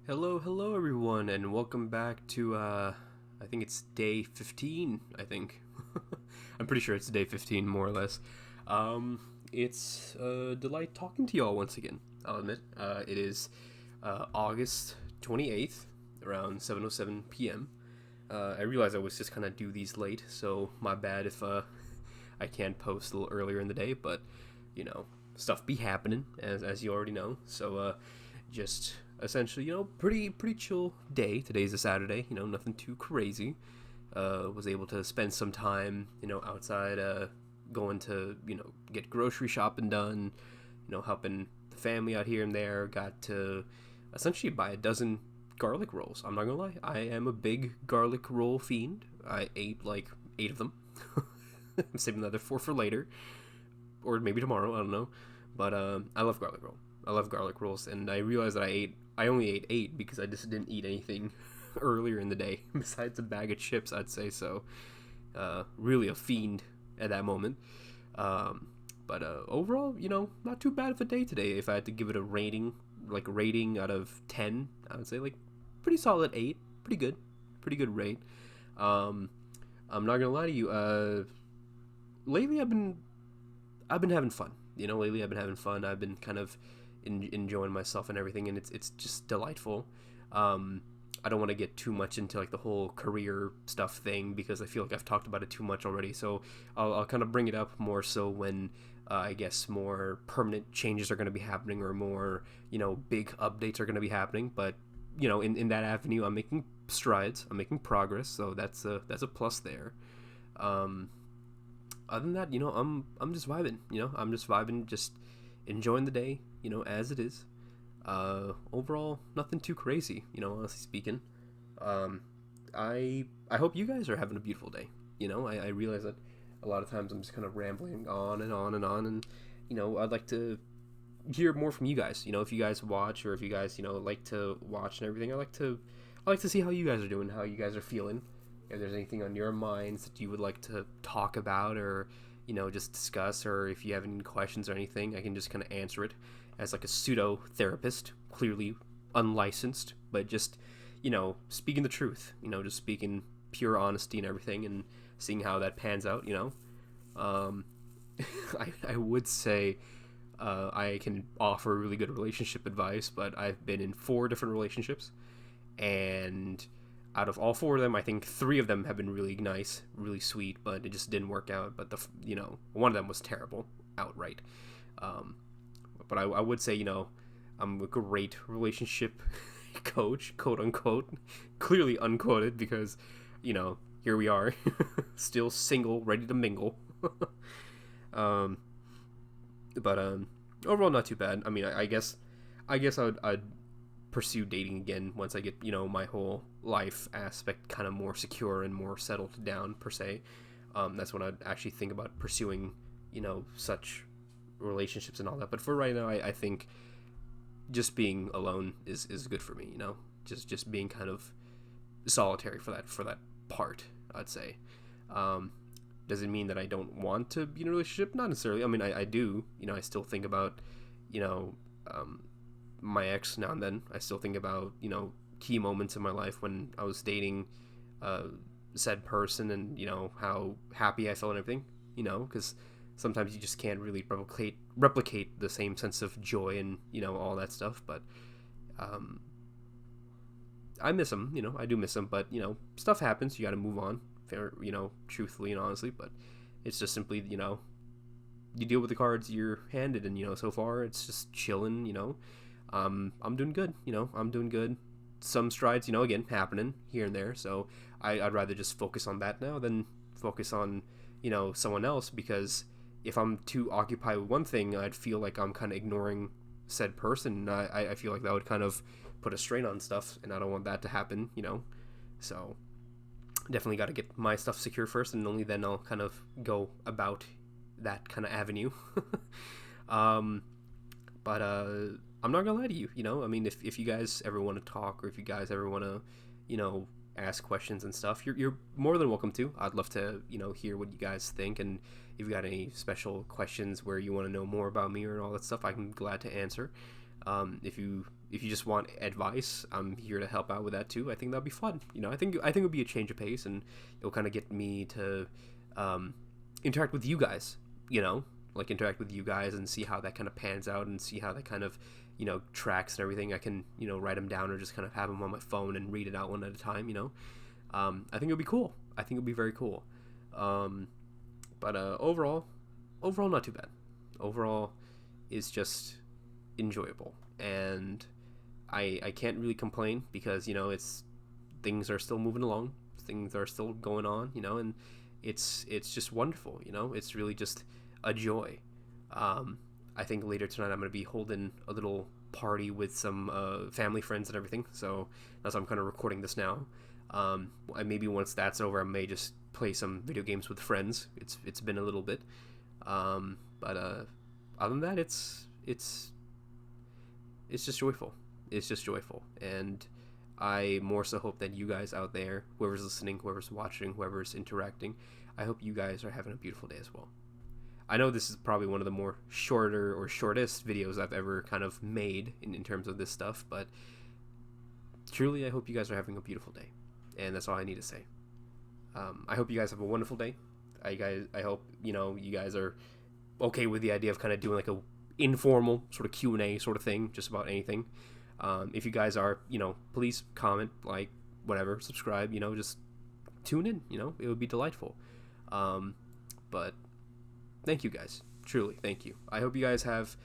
Hello everyone, and welcome back to, I think it's day 15, I think. I'm pretty sure it's day 15, more or less. It's a delight talking to y'all once again, I'll admit. It is August 28th, around 7:07 p.m. I realized I was just kind of do these late, so my bad if I can't post a little earlier in the day, but, you know, stuff be happening, as you already know, so, just essentially, pretty chill day. Today's a Saturday, nothing too crazy. Was able to spend some time, outside, going to, get grocery shopping done, helping the family out here and there. Got to essentially buy a dozen garlic rolls. I'm not gonna lie, I am a big garlic roll fiend. I ate like 8 of them. I'm saving the other 4 for later, or maybe tomorrow. I don't know, but I love garlic roll. I love garlic rolls, and I realized that I only ate 8 because I just didn't eat anything earlier in the day besides a bag of chips, I'd say. So really a fiend at that moment. But overall, not too bad of a day today. If I had to give it a rating out of 10, I would say like pretty solid 8. Pretty good rate. Um, I'm not gonna lie to you. Lately I've been having fun. Lately I've been having fun. I've been kind of enjoying myself and everything, and it's just delightful. I don't want to get too much into like the whole career stuff thing because I feel like I've talked about it too much already. So I'll kind of bring it up more so when I guess more permanent changes are going to be happening, or more big updates are going to be happening. But in that avenue, I'm making strides. I'm making progress. So that's a plus there. Um, Other than that, I'm just vibing. I'm just vibing, just enjoying the day, as it is. Overall, nothing too crazy, honestly speaking. Um, I hope you guys are having a beautiful day. I realize that a lot of times I'm just kind of rambling on and on and on, and I'd like to hear more from you guys. If you guys watch, or if you guys like to watch and everything, I like to see how you guys are doing, how you guys are feeling. If there's anything on your minds that you would like to talk about, or just discuss, or if you have any questions or anything, I can just kind of answer it as like a pseudo therapist, clearly unlicensed, but just speaking the truth, just speaking pure honesty and everything, and seeing how that pans out. um, I would say I can offer really good relationship advice, but I've been in 4 different relationships, and out of all 4 of them, I think 3 of them have been really nice, really sweet, but it just didn't work out. But one of them was terrible, outright. Um, but I would say, I'm a great relationship coach, quote unquote, clearly unquoted, because, here we are, still single, ready to mingle. um, but overall, not too bad. I mean, I'd pursue dating again once I get my whole life aspect kind of more secure and more settled down, per se. That's when I'd actually think about pursuing such relationships and all that. But for right now, I think just being alone is good for me. Just being kind of solitary for that part, I'd say. um, does it mean that I don't want to be in a relationship? Not necessarily. I mean, I do. I still think about you know um, my ex now and then. I still think about key moments in my life when I was dating uh, said person, and how happy I felt and everything. Because sometimes you just can't really replicate the same sense of joy and all that stuff. But um, I miss him. I do miss him. But stuff happens. You got to move on. Fair, truthfully and honestly. But it's just simply you deal with the cards you're handed, and so far it's just chilling. I'm doing good. I'm doing good. Some strides, again, happening here and there. So I'd rather just focus on that now than focus on, someone else, because if I'm too occupied with one thing, I'd feel like I'm kind of ignoring said person. I feel like that would kind of put a strain on stuff, and I don't want that to happen. So definitely got to get my stuff secure first, and only then I'll kind of go about that kind of avenue. um, but I'm not gonna lie to you. I mean, if you guys ever want to talk, or if you guys ever want to, ask questions and stuff, you're more than welcome to. I'd love to, hear what you guys think, and if you got any special questions where you want to know more about me or all that stuff, I'm glad to answer. If if you just want advice, I'm here to help out with that too. I think that'd be fun. I think it would be a change of pace, and it'll kind of get me to interact with you guys. Like interact with you guys and see how that kind of pans out, and see how that kind of tracks and everything. I can write them down or just kind of have them on my phone and read it out one at a time. I think it'll be cool. I think it'll be very cool. But overall, not too bad. Overall, is just enjoyable, and I can't really complain because things are still moving along, things are still going on, and it's just wonderful. It's really just a joy. I think later tonight I'm going to be holding a little party with some family friends and everything, so that's why I'm kind of recording this now. Maybe once that's over, I may just play some video games with friends. It's been a little bit, but other than that, it's just joyful. It's just joyful, and I more so hope that you guys out there, whoever's listening, whoever's watching, whoever's interacting, I hope you guys are having a beautiful day as well. I know this is probably one of the more shortest videos I've ever kind of made in terms of this stuff, but truly I hope you guys are having a beautiful day, and that's all I need to say. I hope you guys have a wonderful day. I hope you guys are okay with the idea of kind of doing like a informal sort of Q&A sort of thing, just about anything. If you guys are, please comment, like, whatever, subscribe, just tune in, it would be delightful. But thank you guys, truly, thank you. I hope you guys have